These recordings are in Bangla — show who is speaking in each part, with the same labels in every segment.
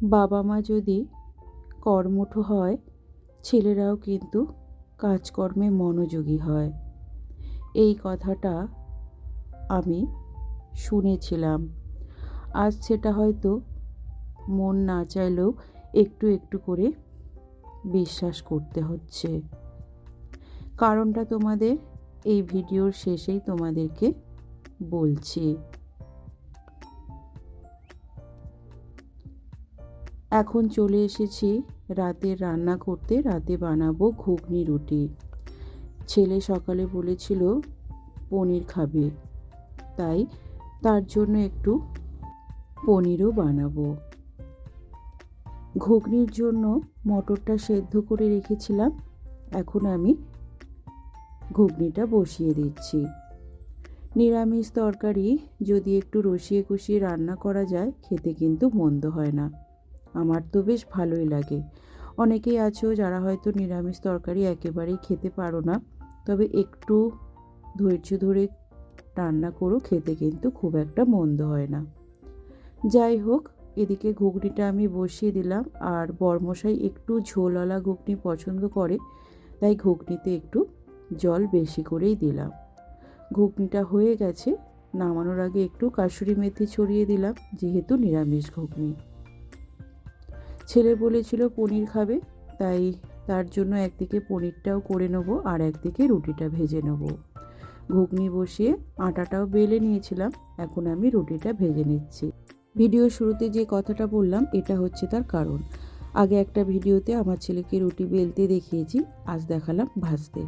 Speaker 1: বাবা মা যদি কর্মঠ হয়, ছেলেরাও কিন্তু কাজকর্মে মনোযোগী হয়। এই কথাটা আমি শুনেছিলাম। আজ সেটা হয়তো মন না চাইলেও একটু একটু করে বিশ্বাস করতে হচ্ছে। কারণটা তোমাদের এই ভিডিওর শেষেই তোমাদেরকে বলছি। এখন চলে এসেছি রাতের রান্না করতে। রাতে বানাবো ঘুগনি রুটি। ছেলে সকালে বলেছিল পনির খাবে, তাই তার জন্য একটু পনিরও বানাবো। ঘুগনির জন্য মটরটা সেদ্ধ করে রেখেছিলাম, এখন আমি ঘুগনিটা বসিয়ে দিচ্ছি। নিরামিষ তরকারি যদি একটু রসিয়ে কষিয়ে রান্না করা যায়, খেতে কিন্তু মন্দ হয় না। আমার তো বেশ ভালোই লাগে। অনেকেই আছো যারা হয়তো নিরামিষ তরকারি একেবারেই খেতে পারো না, তবে একটু ধৈর্য ধরে রান্না করো, খেতে কিন্তু খুব একটা মন্দ হয় না। যাই হোক, এদিকে ঘুগনিটা আমি বসিয়ে দিলাম। আর বরমশাই একটু ঝোলওয়ালা ঘুগনি পছন্দ করে, তাই ঘুগনিতে একটু জল বেশি করেই দিলাম। ঘুগনিটা হয়ে গেছে। নামানোর আগে একটু কাসুরি মেথি ছড়িয়ে দিলাম, যেহেতু নিরামিষ ঘুগনি। ছেলে বলেছিল পনির খাবে, তাই তার জন্য একদিকে পনিরটাও করে নেব আর একদিকে রুটিটা ভেজে নেব। ঘুগনি বসিয়ে আটাটাও বেলে নিয়েছিলাম, এখন আমি রুটিটা ভেজে নিচ্ছি। ভিডিও শুরুতে যে কথাটা বললাম, এটা হচ্ছে তার কারণ। আগে একটা ভিডিওতে আমার ছেলেকে রুটি বেলতে দেখিয়েছি, আজ দেখালাম ভাজতে।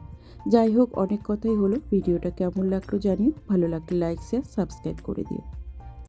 Speaker 1: যাই হোক, অনেক কথাই হলো। ভিডিওটা কেমন লাগলো জানিও। ভালো লাগলে লাইক শেয়ার সাবস্ক্রাইব করে দিও।